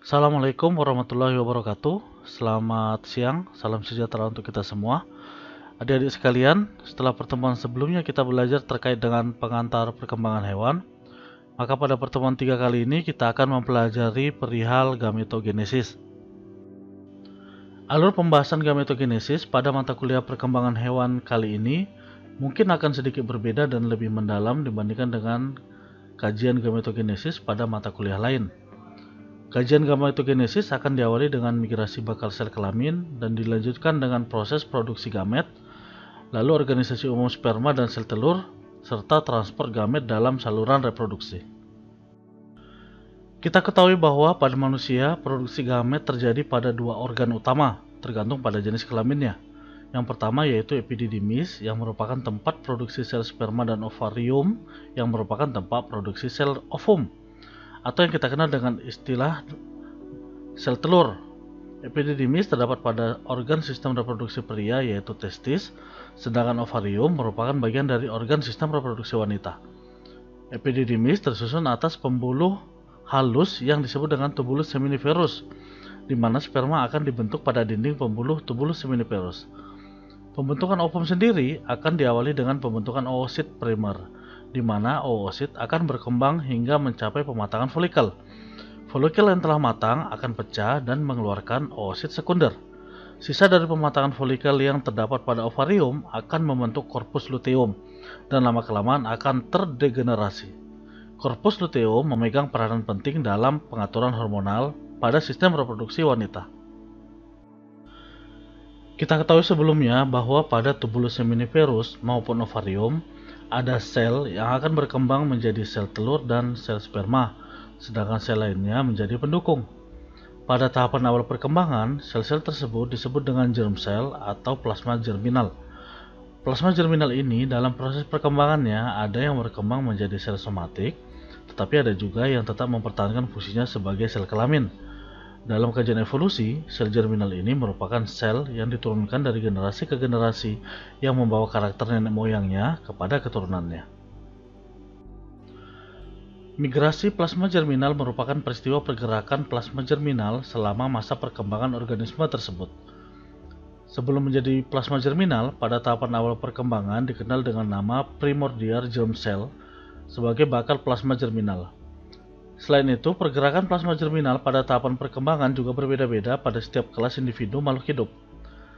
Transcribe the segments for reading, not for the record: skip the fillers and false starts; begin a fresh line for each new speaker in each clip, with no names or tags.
Assalamualaikum warahmatullahi wabarakatuh. Selamat siang, salam sejahtera untuk kita semua. Adik-adik sekalian, setelah pertemuan sebelumnya kita belajar terkait dengan pengantar perkembangan hewan. Maka pada pertemuan 3 kali ini kita akan mempelajari perihal gametogenesis. Alur pembahasan gametogenesis pada mata kuliah perkembangan hewan kali ini mungkin akan sedikit berbeda dan lebih mendalam dibandingkan dengan kajian gametogenesis pada mata kuliah lain. Kajian gametogenesis akan diawali dengan migrasi bakal sel kelamin dan dilanjutkan dengan proses produksi gamet, lalu organisasi umum sperma dan sel telur, serta transport gamet dalam saluran reproduksi. Kita ketahui bahwa pada manusia, produksi gamet terjadi pada dua organ utama, tergantung pada jenis kelaminnya. Yang pertama yaitu epididymis, yang merupakan tempat produksi sel sperma, dan ovarium, yang merupakan tempat produksi sel ovum, atau yang kita kenal dengan istilah sel telur. Epididymis terdapat pada organ sistem reproduksi pria yaitu testis, sedangkan ovarium merupakan bagian dari organ sistem reproduksi wanita. Epididymis tersusun atas pembuluh halus yang disebut dengan tubulus seminiferus, di mana sperma akan dibentuk pada dinding pembuluh tubulus seminiferus. Pembentukan ovum sendiri akan diawali dengan pembentukan oosit primer, di mana oosit akan berkembang hingga mencapai pematangan folikel. Folikel yang telah matang akan pecah dan mengeluarkan oosit sekunder. Sisa dari pematangan folikel yang terdapat pada ovarium akan membentuk korpus luteum dan lama-kelamaan akan terdegenerasi. Korpus luteum memegang peranan penting dalam pengaturan hormonal pada sistem reproduksi wanita. Kita ketahui sebelumnya bahwa pada tubulus seminiferus maupun ovarium ada sel yang akan berkembang menjadi sel telur dan sel sperma, sedangkan sel lainnya menjadi pendukung. Pada tahapan awal perkembangan, sel-sel tersebut disebut dengan germ cell atau plasma germinal. Plasma germinal ini dalam proses perkembangannya ada yang berkembang menjadi sel somatik, tetapi ada juga yang tetap mempertahankan fungsinya sebagai sel kelamin. Dalam kajian evolusi, sel germinal ini merupakan sel yang diturunkan dari generasi ke generasi yang membawa karakter nenek moyangnya kepada keturunannya. Migrasi plasma germinal merupakan peristiwa pergerakan plasma germinal selama masa perkembangan organisme tersebut. Sebelum menjadi plasma germinal, pada tahapan awal perkembangan dikenal dengan nama primordial germ cell sebagai bakal plasma germinal. Selain itu, pergerakan plasma germinal pada tahapan perkembangan juga berbeda-beda pada setiap kelas individu makhluk hidup.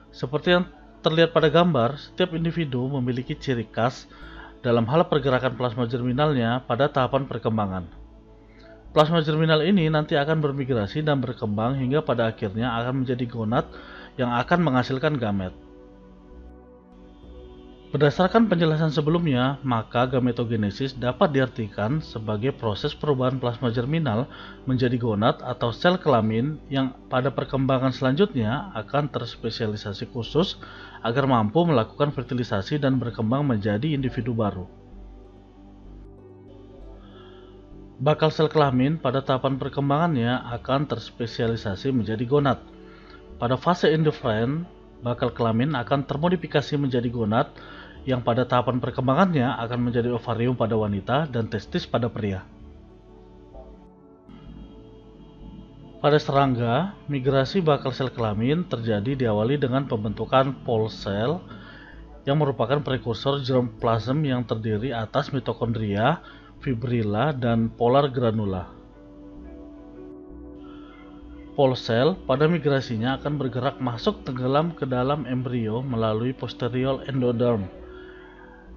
Seperti yang terlihat pada gambar, setiap individu memiliki ciri khas dalam hal pergerakan plasma germinalnya pada tahapan perkembangan. Plasma germinal ini nanti akan bermigrasi dan berkembang hingga pada akhirnya akan menjadi gonad yang akan menghasilkan gamet. Berdasarkan penjelasan sebelumnya, maka gametogenesis dapat diartikan sebagai proses perubahan plasma germinal menjadi gonad atau sel kelamin yang pada perkembangan selanjutnya akan terspesialisasi khusus agar mampu melakukan fertilisasi dan berkembang menjadi individu baru. Bakal sel kelamin pada tahapan perkembangannya akan terspesialisasi menjadi gonad. Pada fase indifferent, bakal kelamin akan termodifikasi menjadi gonad yang pada tahapan perkembangannya akan menjadi ovarium pada wanita dan testis pada pria. Pada serangga, migrasi bakal sel kelamin terjadi diawali dengan pembentukan pol sel yang merupakan prekursor germ plasm yang terdiri atas mitokondria, fibrilla, dan polar granula. Pol sel pada migrasinya akan bergerak masuk tenggelam ke dalam embrio melalui posterior endoderm.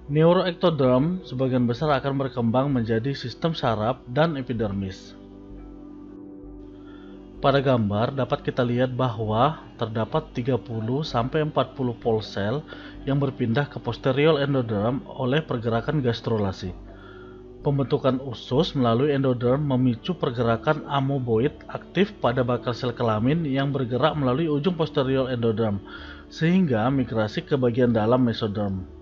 Neuroectoderm sebagian besar akan berkembang menjadi sistem saraf dan epidermis. Pada gambar dapat kita lihat bahwa terdapat 30-40 pol sel yang berpindah ke posterior endoderm oleh pergerakan gastrulasi. Pembentukan usus melalui endoderm memicu pergerakan amoeboid aktif pada bakal sel kelamin yang bergerak melalui ujung posterior endoderm, sehingga migrasi ke bagian dalam mesoderm.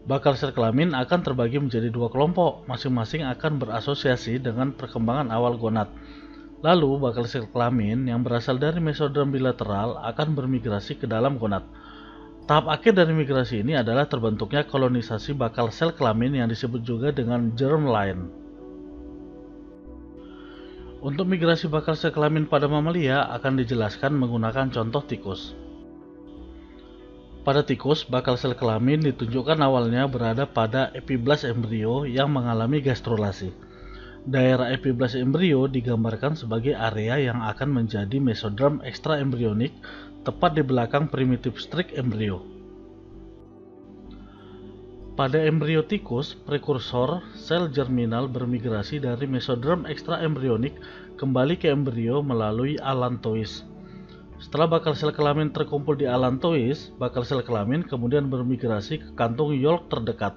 Bakal sel kelamin akan terbagi menjadi dua kelompok, masing-masing akan berasosiasi dengan perkembangan awal gonad. Lalu, bakal sel kelamin yang berasal dari mesoderm bilateral akan bermigrasi ke dalam gonad. Tahap akhir dari migrasi ini adalah terbentuknya kolonisasi bakal sel kelamin yang disebut juga dengan germline. Untuk migrasi bakal sel kelamin pada mamalia akan dijelaskan menggunakan contoh tikus. Pada tikus, bakal sel kelamin ditunjukkan awalnya berada pada epiblas embrio yang mengalami gastrulasi. Daerah epiblas embrio digambarkan sebagai area yang akan menjadi mesoderm ekstraembrionik tepat di belakang primitive strik embrio. Pada embrio tikus, prekursor sel germinal bermigrasi dari mesoderm ekstraembrionik kembali ke embrio melalui allantois. Setelah bakal sel kelamin terkumpul di allantois, bakal sel kelamin kemudian bermigrasi ke kantung Yolk terdekat.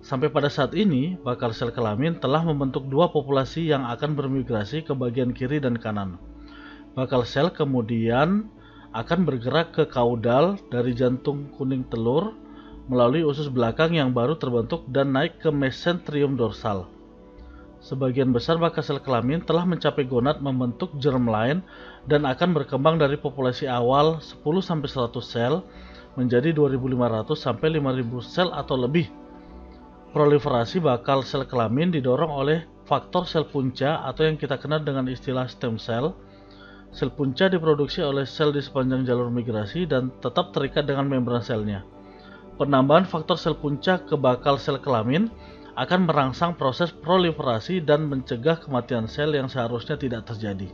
Sampai pada saat ini, bakal sel kelamin telah membentuk dua populasi yang akan bermigrasi ke bagian kiri dan kanan. Bakal sel kemudian akan bergerak ke kaudal dari jantung kuning telur melalui usus belakang yang baru terbentuk dan naik ke mesenterium dorsal. Sebagian besar bakal sel kelamin telah mencapai gonad membentuk germline dan akan berkembang dari populasi awal 10-100 sel menjadi 2.500-5.000 sel atau lebih. Proliferasi bakal sel kelamin didorong oleh faktor sel punca atau yang kita kenal dengan istilah stem cell. Sel punca diproduksi oleh sel di sepanjang jalur migrasi dan tetap terikat dengan membran selnya. Penambahan faktor sel punca ke bakal sel kelamin akan merangsang proses proliferasi dan mencegah kematian sel yang seharusnya tidak terjadi.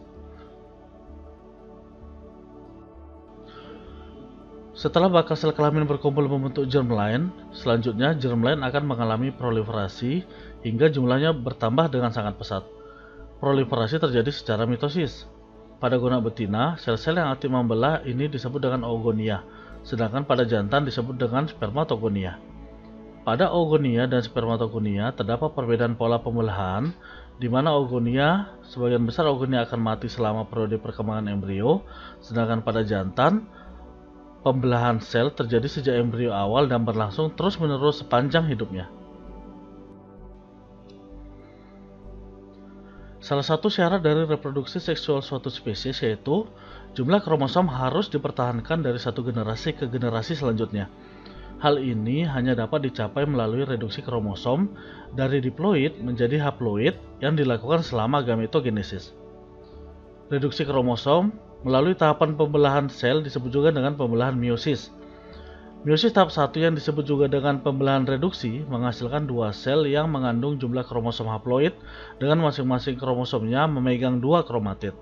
Setelah bakal sel kelamin berkumpul membentuk germline, selanjutnya germline akan mengalami proliferasi hingga jumlahnya bertambah dengan sangat pesat. Proliferasi terjadi secara mitosis. Pada gonad betina, sel-sel yang aktif membelah ini disebut dengan oogonia, sedangkan pada jantan disebut dengan spermatogonia. Pada oogonia dan spermatogonia terdapat perbedaan pola pembelahan, di mana oogonia, sebagian besar oogonia akan mati selama periode perkembangan embrio, sedangkan pada jantan, pembelahan sel terjadi sejak embrio awal dan berlangsung terus-menerus sepanjang hidupnya. Salah satu syarat dari reproduksi seksual suatu spesies yaitu jumlah kromosom harus dipertahankan dari satu generasi ke generasi selanjutnya. Hal ini hanya dapat dicapai melalui reduksi kromosom dari diploid menjadi haploid yang dilakukan selama gametogenesis. Reduksi kromosom melalui tahapan pembelahan sel disebut juga dengan pembelahan meiosis. Meiosis tahap 1 yang disebut juga dengan pembelahan reduksi menghasilkan dua sel yang mengandung jumlah kromosom haploid dengan masing-masing kromosomnya memegang dua kromatid.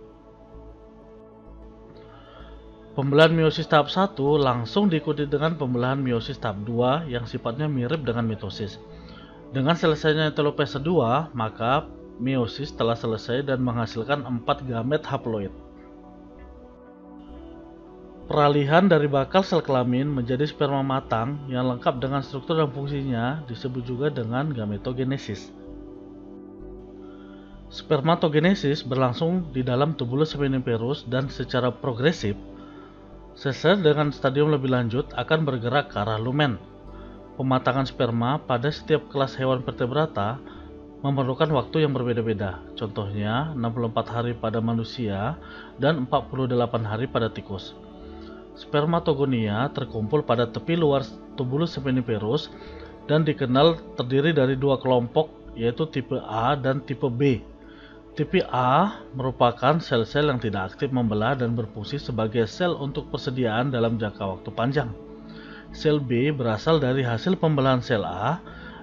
Pembelahan meiosis tahap 1 langsung diikuti dengan pembelahan meiosis tahap 2 yang sifatnya mirip dengan mitosis. Dengan selesainya telopase 2, maka meiosis telah selesai dan menghasilkan 4 gamet haploid. Peralihan dari bakal sel kelamin menjadi sperma matang yang lengkap dengan struktur dan fungsinya disebut juga dengan gametogenesis. Spermatogenesis berlangsung di dalam tubulus seminiferus dan secara progresif sel-sel dengan stadium lebih lanjut akan bergerak ke arah lumen. Pematangan sperma pada setiap kelas hewan vertebrata memerlukan waktu yang berbeda-beda. Contohnya 64 hari pada manusia dan 48 hari pada tikus. Spermatogonia terkumpul pada tepi luar tubulus seminiferus dan dikenal terdiri dari dua kelompok yaitu tipe A dan tipe B. Tipe A merupakan sel-sel yang tidak aktif membelah dan berfungsi sebagai sel untuk persediaan dalam jangka waktu panjang. Sel B berasal dari hasil pembelahan sel A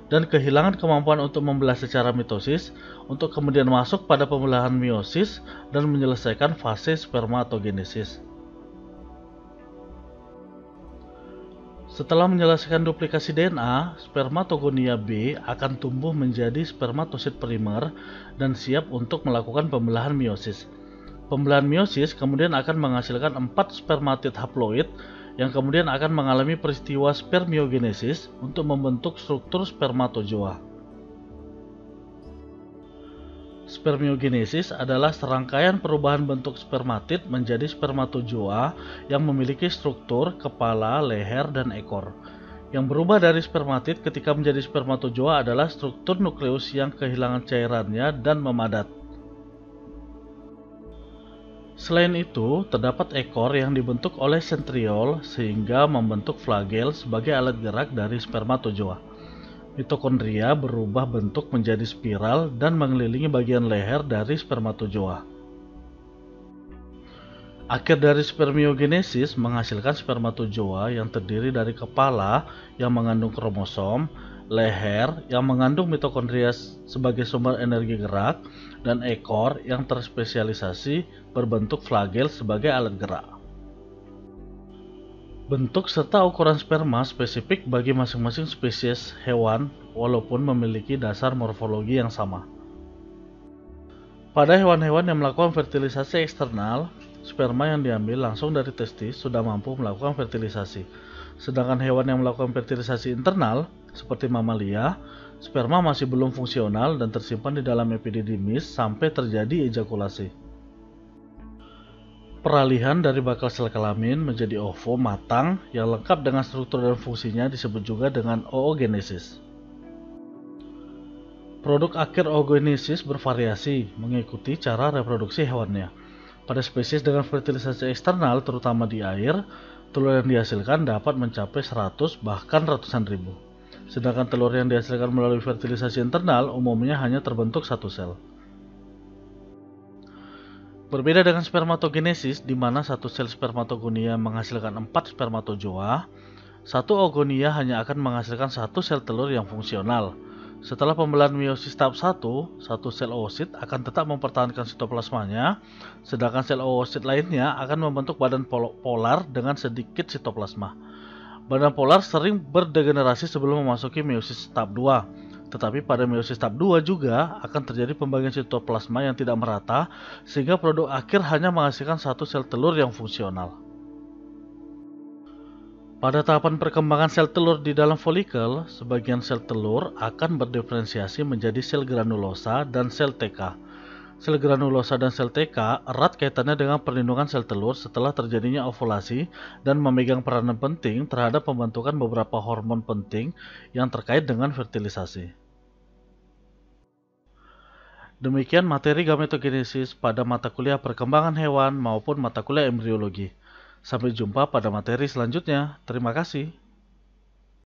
dan kehilangan kemampuan untuk membelah secara mitosis untuk kemudian masuk pada pembelahan meiosis dan menyelesaikan fase spermatogenesis. Setelah menyelesaikan duplikasi DNA, spermatogonia B akan tumbuh menjadi spermatosit primer dan siap untuk melakukan pembelahan meiosis. Pembelahan meiosis kemudian akan menghasilkan 4 spermatid haploid yang kemudian akan mengalami peristiwa spermiogenesis untuk membentuk struktur spermatozoa. Spermiogenesis adalah serangkaian perubahan bentuk spermatid menjadi spermatozoa yang memiliki struktur kepala, leher, dan ekor. Yang berubah dari spermatid ketika menjadi spermatozoa adalah struktur nukleus yang kehilangan cairannya dan memadat. Selain itu, terdapat ekor yang dibentuk oleh sentriol sehingga membentuk flagel sebagai alat gerak dari spermatozoa. Mitokondria berubah bentuk menjadi spiral dan mengelilingi bagian leher dari spermatozoa. Akhir dari spermiogenesis menghasilkan spermatozoa yang terdiri dari kepala yang mengandung kromosom, leher yang mengandung mitokondria sebagai sumber energi gerak, dan ekor yang terspesialisasi berbentuk flagel sebagai alat gerak. Bentuk serta ukuran sperma spesifik bagi masing-masing spesies hewan walaupun memiliki dasar morfologi yang sama. Pada hewan-hewan yang melakukan fertilisasi eksternal, sperma yang diambil langsung dari testis sudah mampu melakukan fertilisasi. Sedangkan hewan yang melakukan fertilisasi internal, seperti mamalia, sperma masih belum fungsional dan tersimpan di dalam epididymis sampai terjadi ejakulasi. Peralihan dari bakal sel kelamin menjadi ovo matang yang lengkap dengan struktur dan fungsinya disebut juga dengan oogenesis. Produk akhir oogenesis bervariasi mengikuti cara reproduksi hewannya. Pada spesies dengan fertilisasi eksternal, terutama di air, telur yang dihasilkan dapat mencapai 100 bahkan ratusan ribu. Sedangkan telur yang dihasilkan melalui fertilisasi internal umumnya hanya terbentuk satu sel. Berbeda dengan spermatogenesis, di mana satu sel spermatogonia menghasilkan 4 spermatozoa, satu oogonia hanya akan menghasilkan satu sel telur yang fungsional. Setelah pembelahan meiosis tahap 1, satu sel oosit akan tetap mempertahankan sitoplasmanya, sedangkan sel oosit lainnya akan membentuk badan polar dengan sedikit sitoplasma. Badan polar sering berdegenerasi sebelum memasuki meiosis tahap 2, tetapi pada meiosis tahap 2 juga akan terjadi pembagian sitoplasma yang tidak merata, sehingga produk akhir hanya menghasilkan satu sel telur yang fungsional. Pada tahapan perkembangan sel telur di dalam folikel, sebagian sel telur akan berdiferensiasi menjadi sel granulosa dan sel TK. Sel granulosa dan sel TK erat kaitannya dengan perlindungan sel telur setelah terjadinya ovulasi dan memegang peranan penting terhadap pembentukan beberapa hormon penting yang terkait dengan fertilisasi. Demikian materi gametogenesis pada mata kuliah perkembangan hewan maupun mata kuliah embriologi. Sampai jumpa pada materi selanjutnya. Terima kasih.